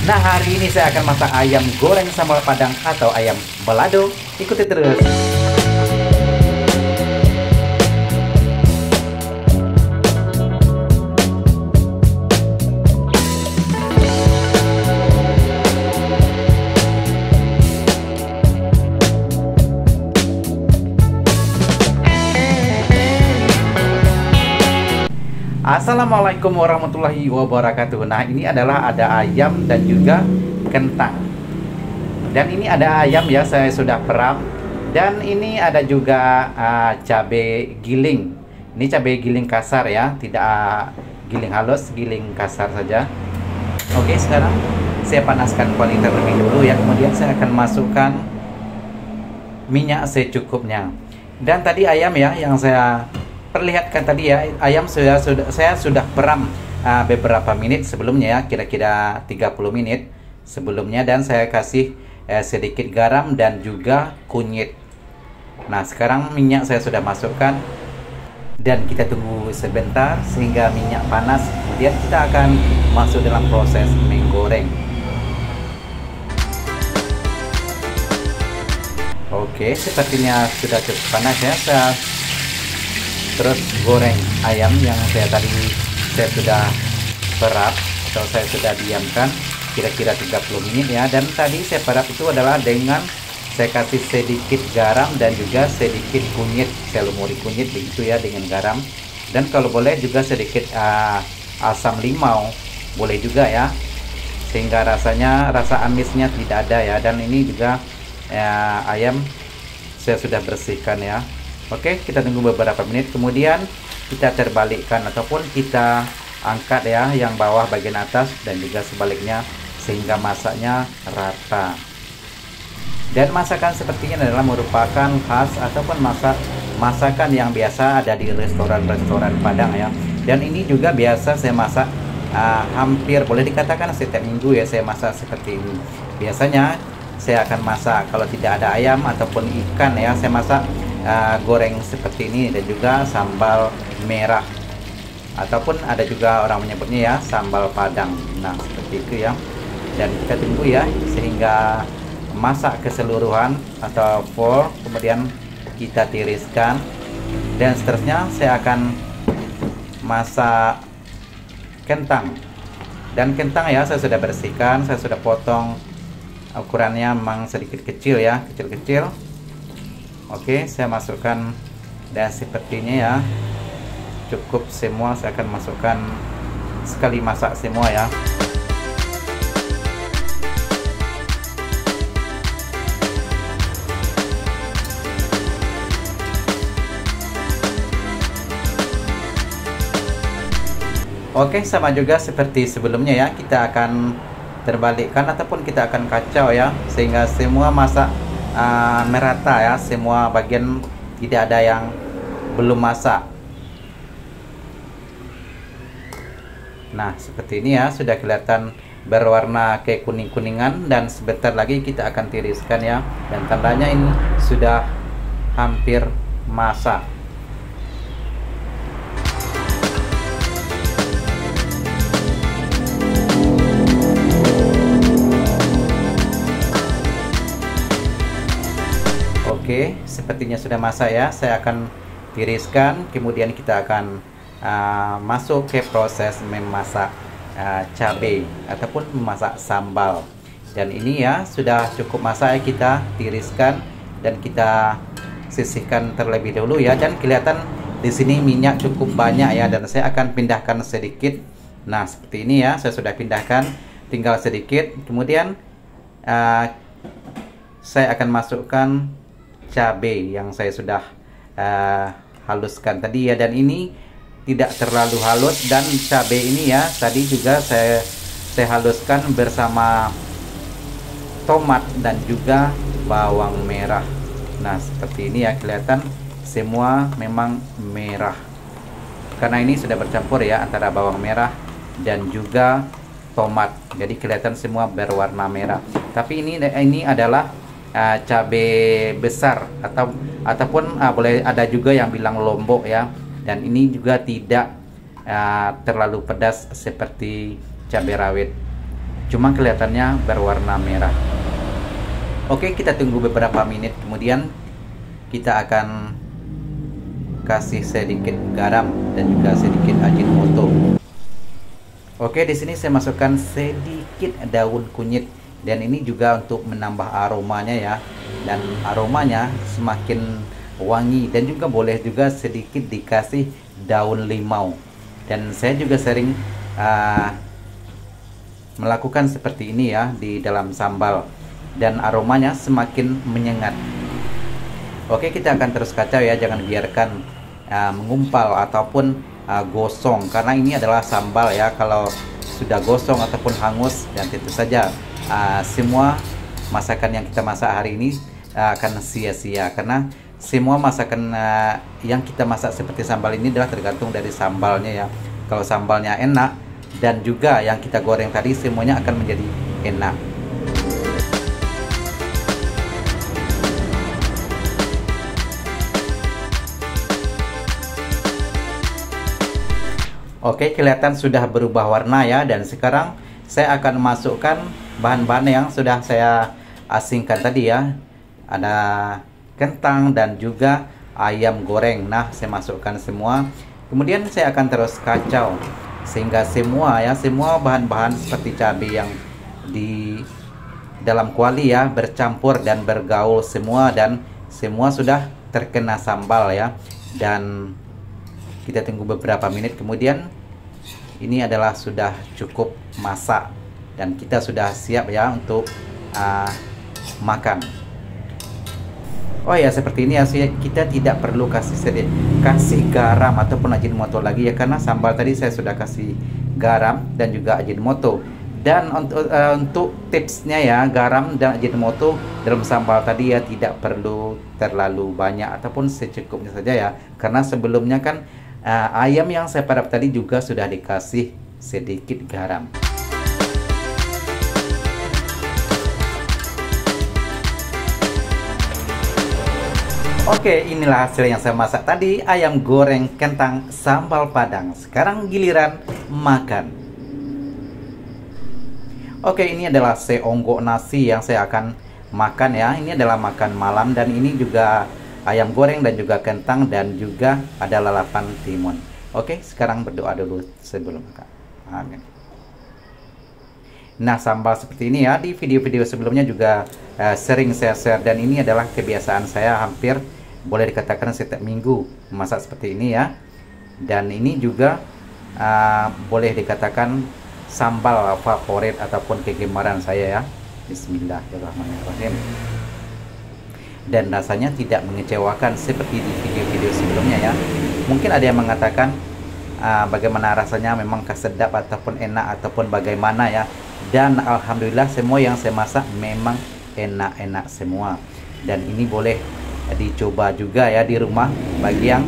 Nah, hari ini saya akan masak ayam goreng sambal padang atau ayam balado. Ikuti terus. Assalamualaikum warahmatullahi wabarakatuh. Nah, ini adalah ada ayam dan juga kentang. Dan ini ada ayam ya, saya sudah peram. Dan ini ada juga cabai giling. Ini cabai giling kasar ya, tidak giling halus, giling kasar saja. Oke, sekarang saya panaskan kuali terlebih dulu ya. Kemudian saya akan masukkan minyak secukupnya. Dan tadi ayam ya yang saya perlihatkan tadi ya, ayam saya sudah peram beberapa menit sebelumnya ya, kira-kira 30 menit sebelumnya, dan saya kasih sedikit garam dan juga kunyit. Nah, sekarang minyak saya sudah masukkan dan kita tunggu sebentar sehingga minyak panas, kemudian kita akan masuk dalam proses menggoreng. Oke, sepertinya sudah cukup panas ya. Saya terus goreng ayam yang saya sudah perap atau saya sudah diamkan kira-kira 30 menit ya. Dan tadi saya perap itu adalah dengan saya kasih sedikit garam dan juga sedikit kunyit, saya lumuri kunyit begitu ya dengan garam, dan kalau boleh juga sedikit asam limau boleh juga ya, sehingga rasa amisnya tidak ada ya. Dan ini juga ayam saya sudah bersihkan ya. Oke, kita tunggu beberapa menit, kemudian kita terbalikkan ataupun kita angkat ya, yang bawah bagian atas dan juga sebaliknya sehingga masaknya rata. Dan masakan seperti ini adalah merupakan khas ataupun masakan yang biasa ada di restoran-restoran Padang ya. Dan ini juga biasa saya masak hampir boleh dikatakan setiap minggu ya, saya masak seperti ini. Biasanya saya akan masak kalau tidak ada ayam ataupun ikan ya, saya masak goreng seperti ini, dan juga sambal merah ataupun ada juga orang menyebutnya ya sambal padang. Nah, seperti itu ya. Dan kita tunggu ya sehingga masak keseluruhan atau full, kemudian kita tiriskan, dan seterusnya saya akan masak kentang. Dan kentang ya saya sudah bersihkan, saya sudah potong, ukurannya memang sedikit kecil ya, kecil-kecil. Oke, saya masukkan, dan sepertinya ya cukup semua, saya akan masukkan sekali masak semua ya. Oke, sama juga seperti sebelumnya ya, kita akan terbalikkan ataupun kita akan kacau ya, sehingga semua masak merata ya, semua bagian tidak ada yang belum masak. Nah, seperti ini ya, sudah kelihatan berwarna kayak kuning-kuningan, dan sebentar lagi kita akan tiriskan ya, dan tandanya ini sudah hampir masak. Oke, sepertinya sudah masak ya. Saya akan tiriskan, kemudian kita akan masuk ke proses memasak cabai ataupun memasak sambal. Dan ini ya sudah cukup masak ya, kita tiriskan dan kita sisihkan terlebih dahulu ya. Dan kelihatan di sini minyak cukup banyak ya, dan saya akan pindahkan sedikit. Nah, seperti ini ya, saya sudah pindahkan, tinggal sedikit. Kemudian saya akan masukkan cabai yang saya sudah haluskan tadi ya, dan ini tidak terlalu halus. Dan cabai ini ya tadi juga saya haluskan bersama tomat dan juga bawang merah. Nah, seperti ini ya, kelihatan semua memang merah karena ini sudah bercampur ya antara bawang merah dan juga tomat, jadi kelihatan semua berwarna merah. Tapi ini adalah cabai besar ataupun boleh ada juga yang bilang lombok ya, dan ini juga tidak terlalu pedas seperti cabai rawit. cuma kelihatannya berwarna merah. Oke, kita tunggu beberapa menit, kemudian kita akan kasih sedikit garam dan juga sedikit Ajinomoto. Oke, di sini saya masukkan sedikit daun kunyit, dan ini juga untuk menambah aromanya ya, dan aromanya semakin wangi. Dan juga boleh juga sedikit dikasih daun limau, dan saya juga sering melakukan seperti ini ya di dalam sambal, dan aromanya semakin menyengat. Oke, kita akan terus kacau ya, jangan biarkan mengumpal ataupun gosong, karena ini adalah sambal ya. Kalau sudah gosong ataupun hangus, dan tentu saja semua masakan yang kita masak hari ini akan sia-sia, karena semua masakan yang kita masak seperti sambal ini adalah tergantung dari sambalnya ya. Kalau sambalnya enak dan juga yang kita goreng tadi, semuanya akan menjadi enak. Oke, kelihatan sudah berubah warna ya, dan sekarang saya akan masukkan bahan-bahan yang sudah saya asingkan tadi ya. Ada kentang dan juga ayam goreng. Nah, saya masukkan semua. Kemudian saya akan terus kacau sehingga semua bahan-bahan seperti cabai yang di dalam kuali ya bercampur dan bergaul semua, dan semua sudah terkena sambal ya. Dan kita tunggu beberapa menit, kemudian ini adalah sudah cukup masak dan kita sudah siap ya untuk makan. Oh ya, seperti ini ya, kita tidak perlu kasih garam ataupun Ajinomoto lagi ya, karena sambal tadi saya sudah kasih garam dan juga Ajinomoto. Dan untuk tipsnya ya, garam dan Ajinomoto dalam sambal tadi ya tidak perlu terlalu banyak ataupun secukupnya saja ya, karena sebelumnya kan ayam yang saya parap tadi juga sudah dikasih sedikit garam. Oke, inilah hasil yang saya masak tadi, ayam goreng kentang sambal Padang. Sekarang giliran makan. Oke, ini adalah seonggok nasi yang saya akan makan ya. Ini adalah makan malam, dan ini juga ayam goreng dan juga kentang, dan juga ada lalapan timun. Oke, sekarang berdoa dulu sebelum makan. Amin. Nah, sambal seperti ini ya, di video-video sebelumnya juga sering saya share, dan ini adalah kebiasaan saya hampir boleh dikatakan setiap minggu memasak seperti ini ya. Dan ini juga boleh dikatakan sambal favorit ataupun kegemaran saya ya. Bismillahirrahmanirrahim. Dan rasanya tidak mengecewakan seperti di video-video sebelumnya ya. Mungkin ada yang mengatakan bagaimana rasanya, memang sedap ataupun enak ataupun bagaimana ya. Dan alhamdulillah semua yang saya masak memang enak-enak semua. Dan ini boleh dicoba juga ya di rumah bagi yang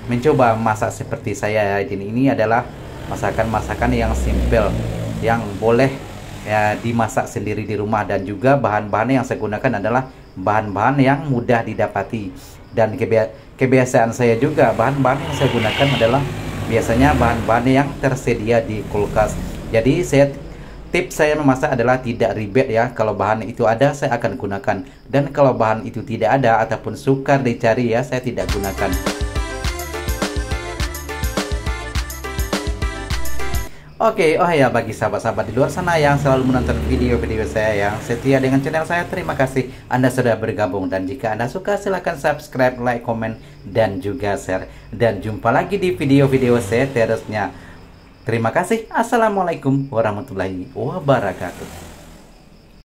mencoba masak seperti saya ya. Jadi ini adalah masakan-masakan yang simple, yang boleh ya dimasak sendiri di rumah, dan juga bahan-bahan yang saya gunakan adalah bahan-bahan yang mudah didapati. Dan kebiasaan saya juga, bahan-bahan yang saya gunakan adalah biasanya bahan-bahan yang tersedia di kulkas. Jadi tips saya memasak adalah tidak ribet ya. Kalau bahan itu ada, saya akan gunakan, dan kalau bahan itu tidak ada ataupun sukar dicari ya, saya tidak gunakan. Oke, oh ya, bagi sahabat-sahabat di luar sana yang selalu menonton video-video saya, yang setia dengan channel saya, terima kasih Anda sudah bergabung. Dan jika Anda suka, silahkan subscribe, like, komen, dan juga share. Dan jumpa lagi di video-video saya seterusnya. Terima kasih. Assalamualaikum warahmatullahi wabarakatuh.